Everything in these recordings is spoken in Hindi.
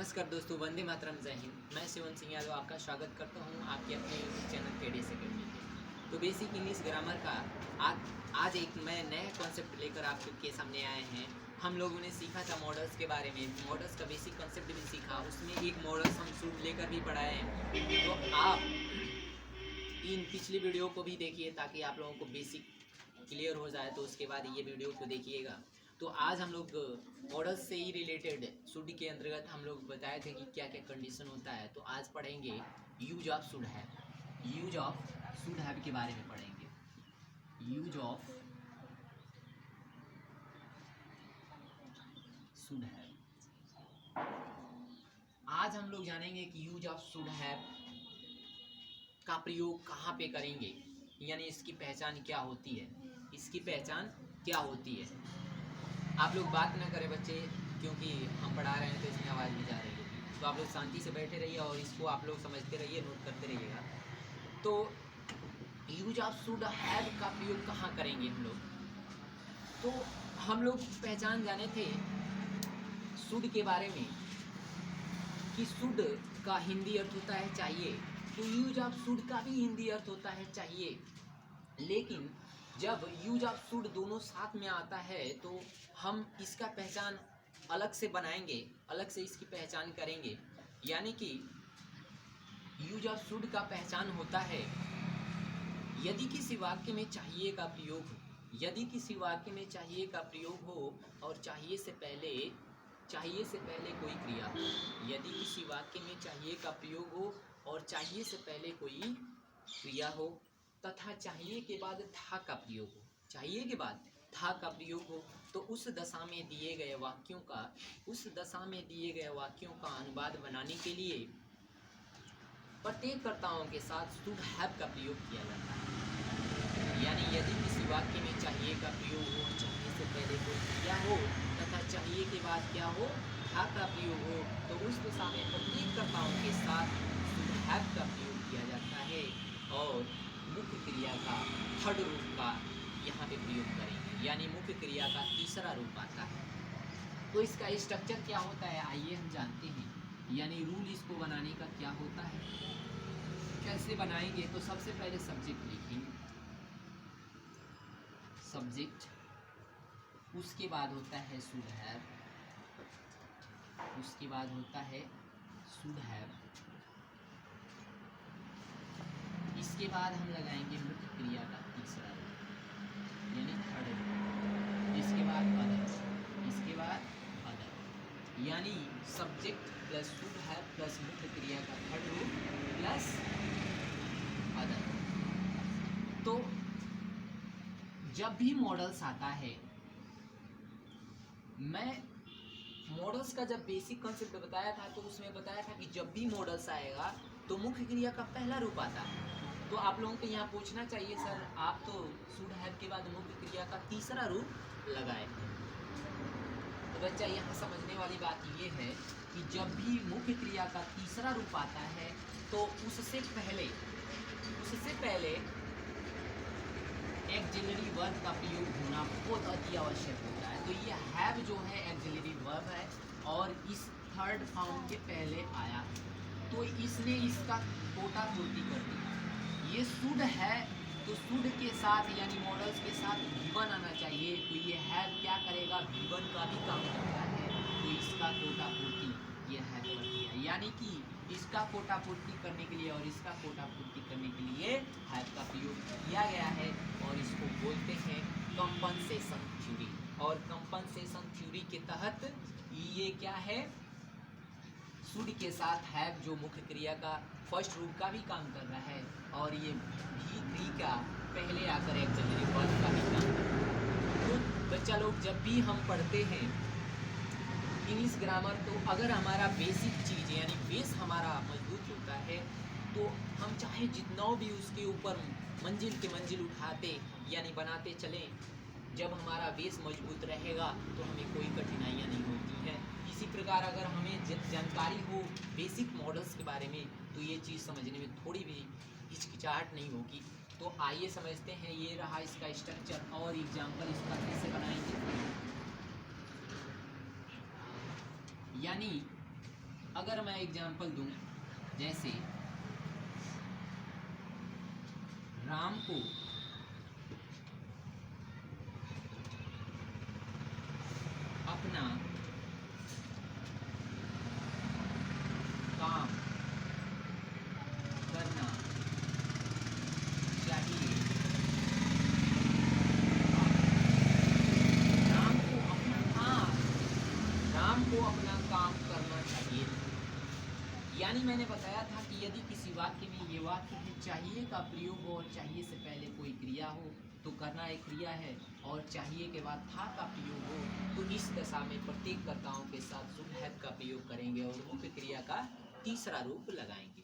नमस्कार दोस्तों, वंदे मातरम, जय हिंद। मैं शिवन सिंह यादव आपका स्वागत करता हूं आपके अपने यूट्यूब चैनल टेढ़े अकेडमी पे। तो बेसिक इंग्लिश ग्रामर का आज एक मैं नया कॉन्सेप्ट लेकर आपके सामने आए हैं। हम लोगों ने सीखा था मॉडल्स के बारे में, मॉडल्स का बेसिक कॉन्सेप्ट भी सीखा, उसमें एक मॉडल्स हम शुरू लेकर भी पढ़ाए हैं। तो आप इन पिछली वीडियो को भी देखिए ताकि आप लोगों को बेसिक क्लियर हो जाए, तो उसके बाद ये वीडियो को देखिएगा। तो आज हम लोग मॉडल्स से ही रिलेटेड शुड के अंतर्गत हम लोग बताए थे कि क्या क्या कंडीशन होता है। तो आज पढ़ेंगे use of should have. Use of should have के बारे में पढ़ेंगे। Use of should have. आज हम लोग जानेंगे कि यूज ऑफ शुड हैव का प्रयोग कहाँ पे करेंगे, यानी इसकी पहचान क्या होती है। इसकी पहचान क्या होती है। आप लोग बात ना करें बच्चे, क्योंकि हम पढ़ा रहे हैं तो इसमें आवाज़ भी जा रही है। तो आप लोग शांति से बैठे रहिए और इसको आप लोग समझते रहिए, नोट करते रहिएगा। तो यूज ऑफ शुड हैव का प्रयोग कहाँ करेंगे हम लोग। तो हम लोग पहचान जाने थे शुड के बारे में कि शुड का हिंदी अर्थ होता है चाहिए। तो यूज ऑफ शुड का भी हिंदी अर्थ होता है चाहिए। लेकिन जब यूज ऑफ शुड दोनों साथ में आता है तो हम इसका पहचान अलग से बनाएंगे, अलग से इसकी पहचान करेंगे। यानी कि यूज ऑफ शुड का पहचान होता है यदि किसी वाक्य में चाहिए का प्रयोग हो, यदि किसी वाक्य में चाहिए का प्रयोग हो और चाहिए से पहले कोई क्रिया हो। यदि किसी वाक्य में चाहिए का प्रयोग हो और चाहिए से पहले कोई क्रिया हो तथा चाहिए के बाद था का प्रयोग हो, चाहिए के बाद था का प्रयोग हो, तो उस दशा में दिए गए वाक्यों का अनुवाद बनाने के लिए प्रत्येक कर्ताओं के साथ शुड हैव का प्रयोग किया जाता है। यानी यदि किसी वाक्य में चाहिए का प्रयोग हो, चाहिए से पहले कोई क्रिया हो तथा चाहिए के बाद क्या हो, था का प्रयोग हो, तो उस दशा में प्रत्येक कर्ताओं के साथ शुड हैव का प्रयोग किया जाता है और मुख्य क्रिया का थर्ड रूप का यहाँ पे प्रयोग करेंगे, यानी मुख्य क्रिया का तीसरा रूप आता है। तो इसका स्ट्रक्चर क्या होता है आइए हम जानते हैं, यानी रूल इसको बनाने का क्या होता है, कैसे बनाएंगे। तो सबसे पहले सब्जेक्ट लिखेंगे, सब्जेक्ट, उसके बाद होता है शुड हैव, उसके बाद होता है शुड हैव, इसके बाद हम लगाएंगे मुख्य क्रिया का तीसरा रूप यानी थर्ड रूप, इसके बाद अदर, इसके बाद अदर, यानी subject plus should have plus मुख्य क्रिया का थर्ड रूप प्लस अदर। तो जब भी मॉडल्स आता है, मैं मॉडल्स का जब बेसिक कॉन्सेप्ट बताया था तो उसमें बताया था कि जब भी मॉडल्स आएगा तो मुख्य क्रिया का पहला रूप आता है। तो आप लोगों को यहाँ पूछना चाहिए सर आप तो शुड हैव के बाद मुख्य क्रिया का तीसरा रूप लगाए। तो बच्चा यहाँ समझने वाली बात ये है कि जब भी मुख्य क्रिया का तीसरा रूप आता है तो उससे पहले एक्सिलरी वर्ब का प्रयोग होना बहुत अति आवश्यक होता है। तो ये हैव जो है एक्सिलरी वर्ब है और इस थर्ड फॉर्म के पहले आया तो इसने इसका कोटा पूर्ति कर दी। ये शुड है तो शुड के साथ यानी मॉडल्स के साथ V1 आना चाहिए। तो ये हैव क्या करेगा, V1 का भी काम करता है, तो इसका कोटा पूर्ति ये हैव कर दिया। यानी कि इसका कोटा पूर्ति करने के लिए और इसका कोटा पूर्ति करने के लिए हैव का प्रयोग किया गया है और इसको बोलते हैं कंपनसेशन थ्योरी। और कंपनसेशन थ्योरी के तहत ये क्या है, शुड के साथ हैव जो मुख्य क्रिया का फर्स्ट रूप का भी काम कर रहा है और ये भी का पहले आकर एक्सिलरी वर्ब का भी काम कर रहा है। तो बच्चा लोग जब भी हम पढ़ते हैं इंग्लिश ग्रामर, तो अगर हमारा बेसिक चीज़ यानी बेस हमारा मजबूत होता है तो हम चाहे जितना भी उसके ऊपर मंजिल के मंजिल उठाते यानी बनाते चलें, जब हमारा बेस मजबूत रहेगा तो हमें कोई कठिनाइयाँ नहीं होती हैं। इसी प्रकार अगर हमें जानकारी हो बेसिक मॉडल्स के बारे में तो ये चीज़ समझने में थोड़ी भी हिचकिचाहट नहीं होगी। तो आइए समझते हैं, ये रहा इसका स्ट्रक्चर और एग्जाम्पल इसका कैसे बनाएंगे। यानी अगर मैं एग्जाम्पल दूं, जैसे राम को अपना काम करना चाहिए, राम को अपना काम करना चाहिए। यानी मैंने बताया था कि यदि किसी वाक्य में ये वाक्य है चाहिए का प्रयोग हो और चाहिए से पहले कोई क्रिया हो तो करना एक क्रिया है, और चाहिए के बाद था का प्रयोग हो तो इस दशा में प्रत्येक कर्ताओं के साथ शुड हैव का प्रयोग करेंगे और मुख्य क्रिया का तीसरा रूप लगाएंगे।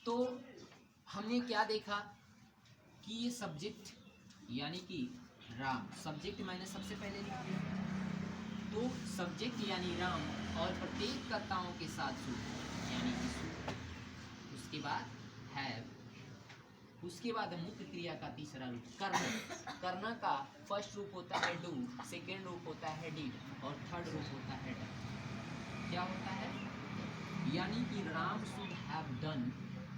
तो हमने क्या देखा कि ये सब्जेक्ट यानी कि राम, सब्जेक्ट मैंने सबसे पहले लिख दिया, तो सब्जेक्ट यानी राम और प्रत्येक कर्ताओं के साथ शुड यानी कि शुड, उसके बाद हैव, उसके बाद मुख्य क्रिया का तीसरा रूप करना। करना का फर्स्ट रूप होता है डू, सेकेंड रूप होता है डिड और थर्ड रूप होता है डन। क्या होता है? यानी कि राम शुड हैव डन,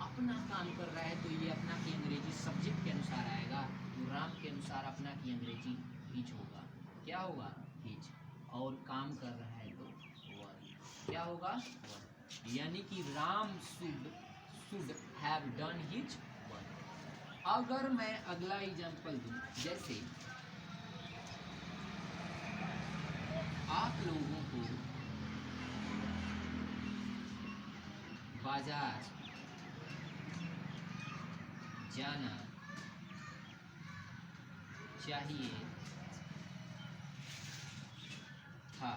अपना काम कर रहा है तो ये अपना की अंग्रेजी सब्जेक्ट के अनुसार आएगा, तो राम के अनुसार अपना की अंग्रेजी हिज होगा। क्या होगा? हिज। और काम कर रहा है तो वर्क। क्या होगा? वर्क। यानी कि Ram should have done his work. अगर मैं अगला एग्जांपल दूं, जैसे आप लोगों को बाजार जाना चाहिए था।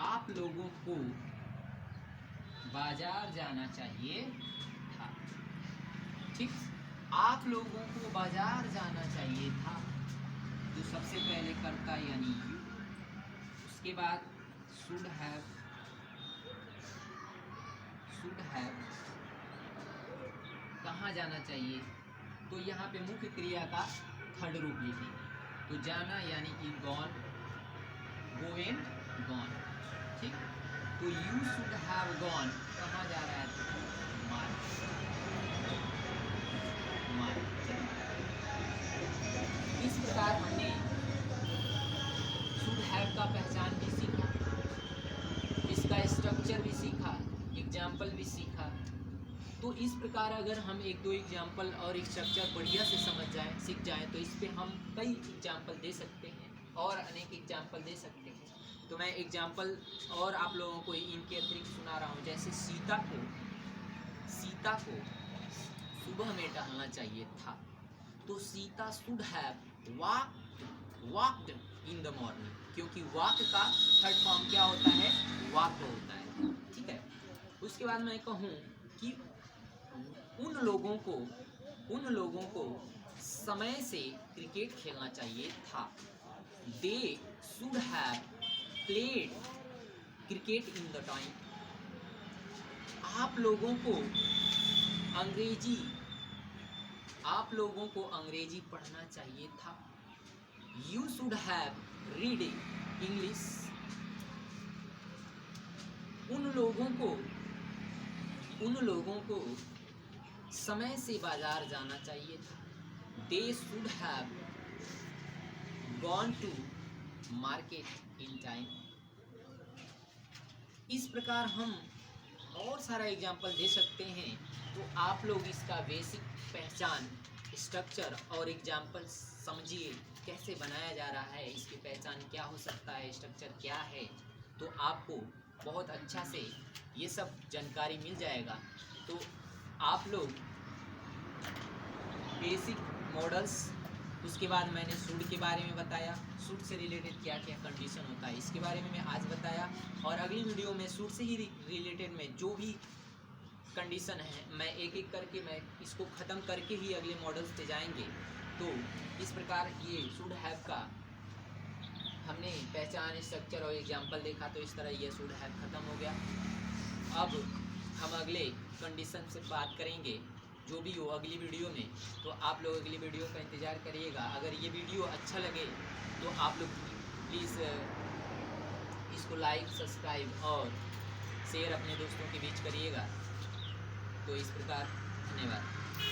आप लोगों को बाजार जाना चाहिए था। ठीक, आप लोगों को बाजार जाना चाहिए था, तो सबसे पहले कर्ता यानी यू, उसके बाद शुड हैव कहाँ जाना चाहिए, तो यहाँ पे मुख्य क्रिया का थर्ड रूप लिखेंगे, तो जाना यानी कि गॉन, गो एंड गॉन। ठीक, तो यू शुड हैव गॉन, कहाँ जा रहा है? मार्च। इस प्रकार हमने शुड हैव का पहचान भी सीखा, इसका स्ट्रक्चर भी सीखा, एग्जाम्पल भी सीखा। तो इस प्रकार अगर हम एक दो एग्जाम्पल और स्ट्रक्चर बढ़िया से समझ जाएं, सीख जाएं, तो इस पे हम कई एग्जाम्पल दे सकते हैं और अनेक एग्जाम्पल दे सकते हैं। तो मैं एग्जाम्पल और आप लोगों को इनके अतिरिक्त सुना रहा हूँ। जैसे सीता को सुबह में टहलना चाहिए था, तो Sita should have walked in the morning, क्योंकि वॉक का थर्ड फॉर्म क्या होता है? वॉक होता है। ठीक है, उसके बाद मैं कहूँ कि उन लोगों को समय से क्रिकेट खेलना चाहिए था। They should have played cricket in the time. आप लोगों को अंग्रेजी पढ़ना चाहिए था। You should have read English. उन लोगों को समय से बाजार जाना चाहिए था। They should have gone to market in time. इस प्रकार हम और सारा एग्जाम्पल दे सकते हैं। तो आप लोग इसका बेसिक पहचान, स्ट्रक्चर और एग्जाम्पल समझिए कैसे बनाया जा रहा है, इसकी पहचान क्या हो सकता है, स्ट्रक्चर क्या है, तो आपको बहुत अच्छा से ये सब जानकारी मिल जाएगा। तो आप लोग बेसिक मॉडल्स, उसके बाद मैंने शुड के बारे में बताया, शुड से रिलेटेड क्या क्या कंडीशन होता है इसके बारे में मैं आज बताया, और अगली वीडियो में शुड से ही रिलेटेड में जो भी कंडीशन है मैं एक एक करके मैं इसको ख़त्म करके ही अगले मॉडल्स पे जाएंगे। तो इस प्रकार ये शुड हैव का हमने पहचान, स्ट्रक्चर और एग्जाम्पल देखा, तो इस तरह ये शुड हैव ख़त्म हो गया। अब हम अगले कंडीशन से बात करेंगे जो भी हो अगली वीडियो में। तो आप लोग अगली वीडियो का इंतज़ार करिएगा। अगर ये वीडियो अच्छा लगे तो आप लोग प्लीज़ इसको लाइक, सब्सक्राइब और शेयर अपने दोस्तों के बीच करिएगा। तो इस प्रकार धन्यवाद।